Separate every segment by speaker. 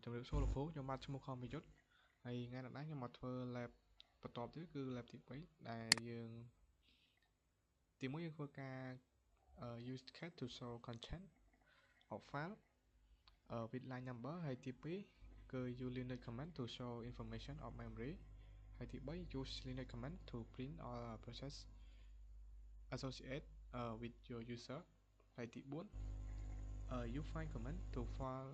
Speaker 1: ជំរាបសួរលោកគ្រូខ្ញុំបាទឈ្មោះខំប្រយុទ្ធហើយថ្ងៃនេះខ្ញុំមកធ្វើ lab បន្ទាប់ទៀតគឺ lab ទី3ដែលយើងទី1យើងធ្វើការ use cat to show content of file with line number ហើយទី2គឺ use Linux command to show information of memory ហើយទី3 use Linux command to print all process associated with your user ហើយទី4 use find command to file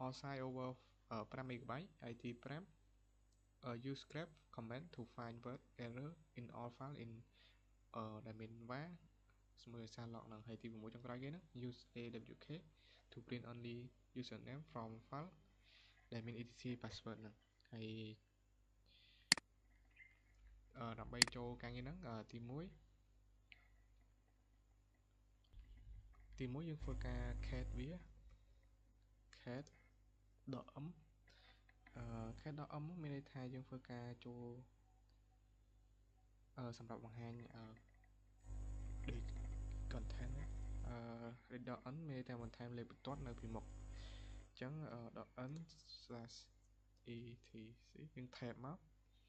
Speaker 1: all size over 5 MB ហើយទី5 use grep command to find word error in all file in ដែលមាន var ស្មើសារ log ហ្នឹងហើយទី6ចុងក្រោយគេហ្នឹង use awk to print only username from file ដែលមាន etc password ហ្នឹងហើយដើម្បីចូលការងារហ្នឹងទី1យើងធ្វើការ cat វា cat.m cat.m មានន័យថាយើងធ្វើការចូលសម្រាប់បង្ហាញដូច content read.n មានន័យថាបន្ថែមលេខបន្ទាត់នៅពីមុខអញ្ចឹង .n/etc យើង tab មក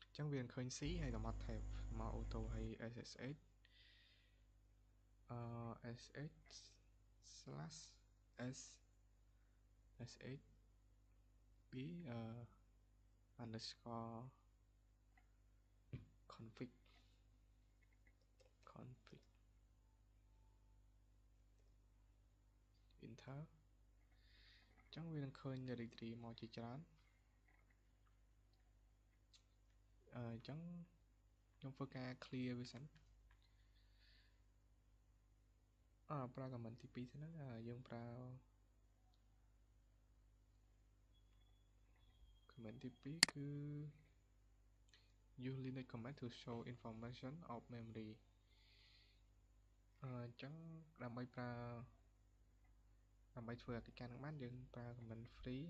Speaker 1: អញ្ចឹងវានឹងឃើញ C ហើយដល់មក tab មក auto ហើយ ssh sh/s b underscore config enter អញ្ចឹងវានឹងឃើញ directory មកជាច្រើនអញ្ចឹងខ្ញុំធ្វើការ clear វាសិនប្រើ command ទី2ទៅហ្នឹងយើងប្រើ command ទី2គឺ use Linux command to show information of memory អញ្ចឹងដើម្បីធ្វើកិច្ចការហ្នឹងបានយើងប្រើ command free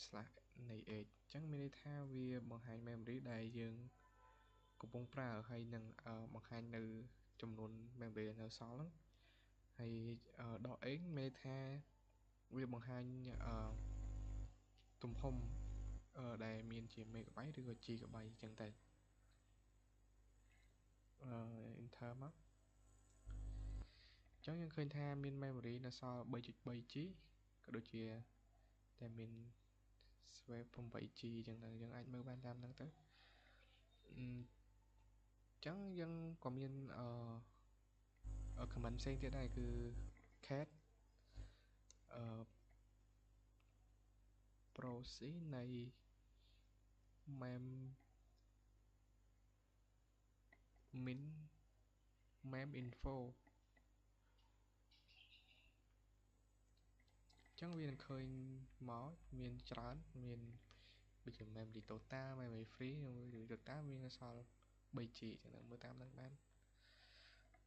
Speaker 1: /h អញ្ចឹងមានន័យថាវាបង្ហាញ memory ដែលយើងកំពុងប្រើហើយនឹងបង្ហាញនៅចំនួន memory ដែលនៅសល់ហ្នឹងហើយ.h មានន័យថាវាបង្ហាញទំហំដែលមានជា megabyte ឬក៏ gigabyte អញ្ចឹងទៅenter មកអញ្ចឹងយើងឃើញថាមាន memory នៅសល់ 3.3G ក៏ដូចជាតែមាន swap 8G អញ្ចឹងទៅយើងអាចមើលបានតាមហ្នឹងទៅអញ្ចឹងយើងក៏មាន command ផ្សេងទៀតដែរគឺ cat proxy នៃ mem.info អញ្ចឹងវានឹងឃើញមកមានច្រើនមានដូចជា memory total memory free memory total មាននៅសល់ 3G អញ្ចឹងមើលតាមហ្នឹងបាន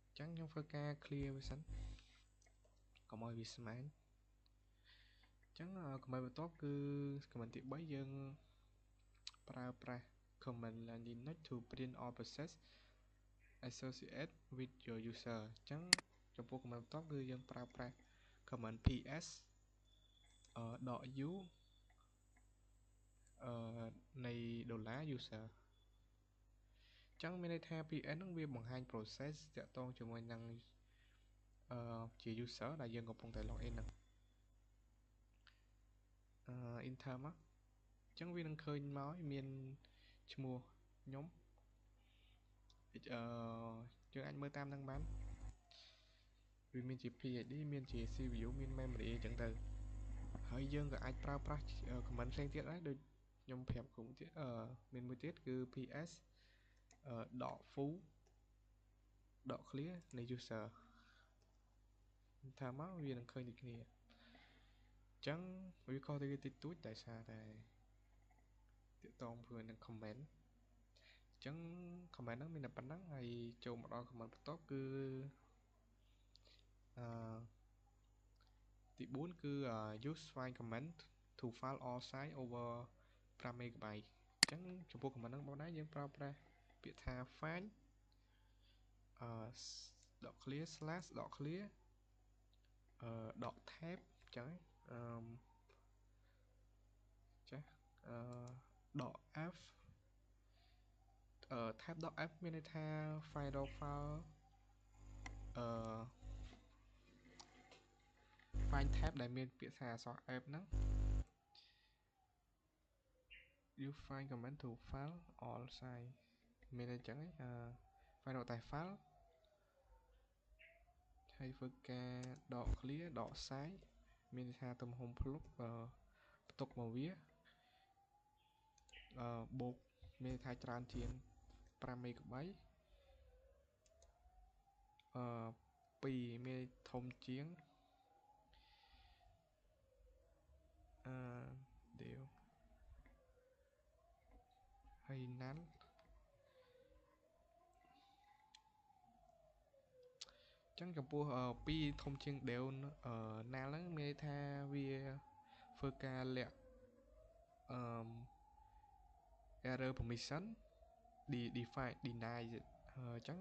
Speaker 1: អញ្ចឹងខ្ញុំធ្វើការ clear វាសិនកុំឲ្យវាស្មានអញ្ចឹង command បន្ទាប់គឺ command ទី3យើងប្រើប្រាស់ command Linux to print all process associated with your user អញ្ចឹងចំពោះ command បន្ទាប់គឺយើងប្រើប្រាស់ command ps .u នៃ $user អញ្ចឹងមានន័យថា ps ហ្នឹងវាបង្ហាញ process តាក់ទងជាមួយនឹងជា user ដែលយើងកំពុងតែ log in ហ្នឹងenter មកអញ្ចឹងវានឹងឃើញមកមានឈ្មោះខ្ញុំយើងអាចមើលតាមហ្នឹងបានវាមានជា PID មានជា CPU មាន memory អញ្ចឹងទៅហើយយើងក៏អាចប្រើប្រាស់ command ផ្សេងទៀតដែរដូចខ្ញុំប្រាប់គ្រូទៀតមានមួយទៀតគឺ ps .full .clear នៃ user ថាមកវានឹងឃើញដូចគ្នាអញ្ចឹងវាខុសទៅតិចតួចតែសារតែទាក់ទងជាមួយនឹង comment អញ្ចឹង comment ហ្នឹងមានតែប៉ុណ្្នឹងហើយចូលមកដល់ comment បន្ទាប់គឺទី4គឺ use find command to file all size over 5 MB អញ្ចឹងចំពោះ command ហ្នឹងបងដែរយើងប្រើប្រាស់ពាក្យថា find .clear /.clear .tab អញ្ចឹង dot f type dot f មានន័យថា file find tab ដែលមានពាក្យថាអក្សរ f ហ្នឹង you find comment to file all size មានអញ្ចឹងfind តែ file ហើយធ្វើការដក clear ដក size មានន័យថាទំហំផ្លុកផ្ទុកមកវាបូកមានន័យថាច្រើនជាង5 MB 2មានធំជាងdeal ហើយ null ចឹងចំពោះ2ធំជាង deal null ហ្នឹងមានន័យថាវាធ្វើការលាក់error permission define deny ចឹង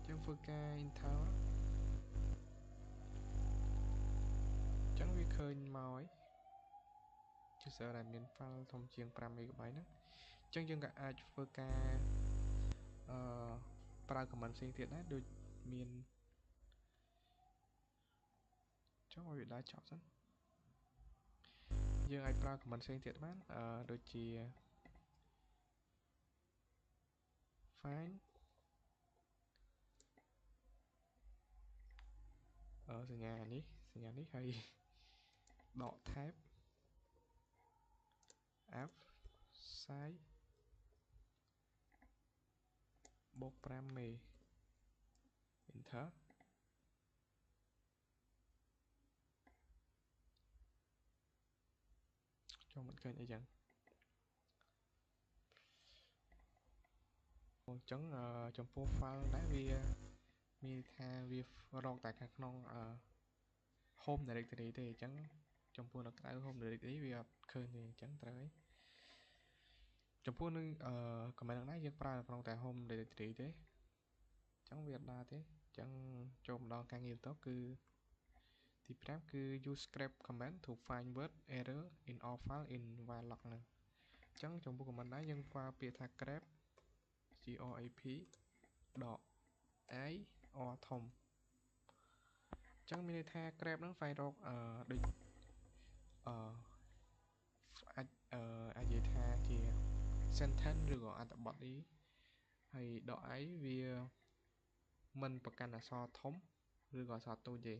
Speaker 1: ធ្វើការ enter ចឹងវាឃើញមកហើយ user ដែលមាន file ធំជាង5 MB ហ្នឹងចឹងយើងក៏អាចធ្វើការប្រើ command ផ្សេងទៀតដែរដូចមានចុះឲ្យវាដើរចប់សិនយើងអាចប្រើ command ផ្សេងទៀតបានដូចជា find សញ្ញានេះហើយដក tab f size បូក 5 MB enter ចុះមិនឃើញអីចឹងអញ្ចឹងចំពោះ file ដែរវាមានថាវារកតែខាងក្នុងhome directory ទេអញ្ចឹងចំពោះនៅក្រៅ home directory វាអត់ឃើញទេអញ្ចឹងត្រូវហើយចំពោះនឹងcommand ហ្នឹងដែរយើងប្រើក្នុងតែ home directory ទេអញ្ចឹងវាអត់ដើរទេអញ្ចឹងចូលម្ដងការងារបន្ទាប់គឺទី5គឺ use scrap command to find word error in all file in while log ហ្នឹងអញ្ចឹងចំពោះ command ដែរយើងប្រើពាក្យថា grepដក i or ធំអញ្ចឹងមានន័យថា grep ហ្នឹងស្វែងរកដូចអាចនិយាយថាជា sentence ឬក៏អត្ថបទនេះហើយដក i វាមិនប្រកាន់អក្សរធំឬក៏អក្សរតូចទេ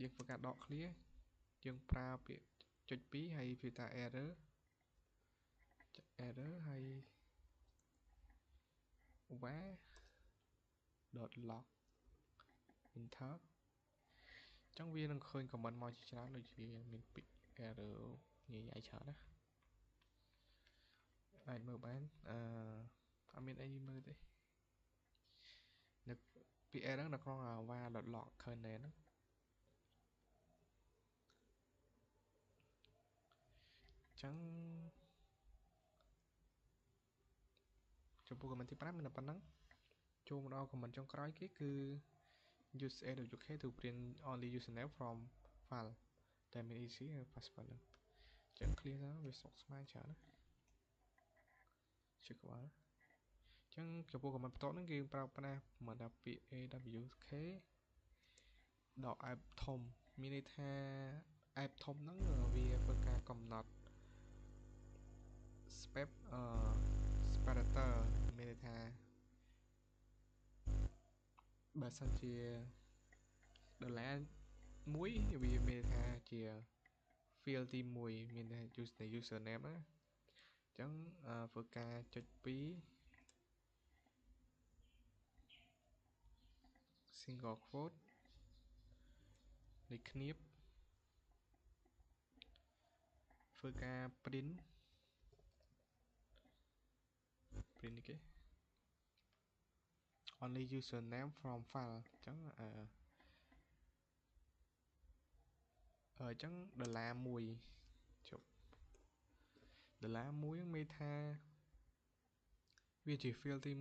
Speaker 1: យើងធ្វើការដក clear យើងប្រើពាក្យចុច2ហើយវាថា error ហើយ where .log enter អញ្ចឹងវានឹងឃើញ comment មកជាច្រើនដូចជាមានពាក្យ error ងាយច្រើនណាអាចមើលបានអត់មានអីមើលទេនៅពាក្យ error នៅក្នុង var.log kernel ហ្នឹងចឹងចំពោះ comment ទី5មានតែប៉ុណ្្នឹងចូលមកដល់ comment ចុងក្រោយគេគឺ use awk to print only username from file តែមាន easy password ហ្នឹងចឹង clear ទៅវាសុខស្មាញច្រើនណាជឿក្បាលចឹងចំពោះ comment បន្ទាប់ហ្នឹងគេប្រើប្រាស់ command ថាពាក្យ awk ដក app ធំមានន័យថា app ធំហ្នឹងវាធ្វើការកំណត់ separator មានន័យថាបើសិនជាដុល្លារ1វាមានន័យថាជា field ទី1មានតែ username ណាអញ្ចឹងធ្វើការចុច2 single quote ដូចគ្នាធ្វើការ print នេះគេ only username from file អញ្ចឹងដុល្លារ1ជប់ដុល្លារ1មានថាវាជា field ទី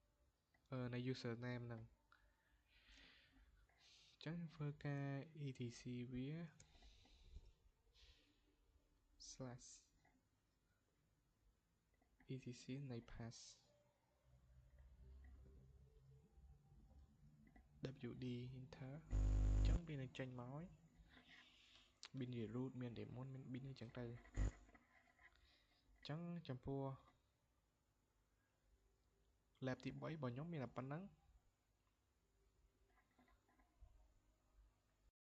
Speaker 1: 1នៃ username ហ្នឹងអញ្ចឹងធ្វើការ etc វា slash etc នៃ pass wd enter អញ្ចឹងវានឹងចេញមកហើយមាន root មាន daemon មាន bin អញ្ចឹងទៅអញ្ចឹងចំពោះ lab ទី3របស់ខ្ញុំមានតែប៉ុណ្ណឹង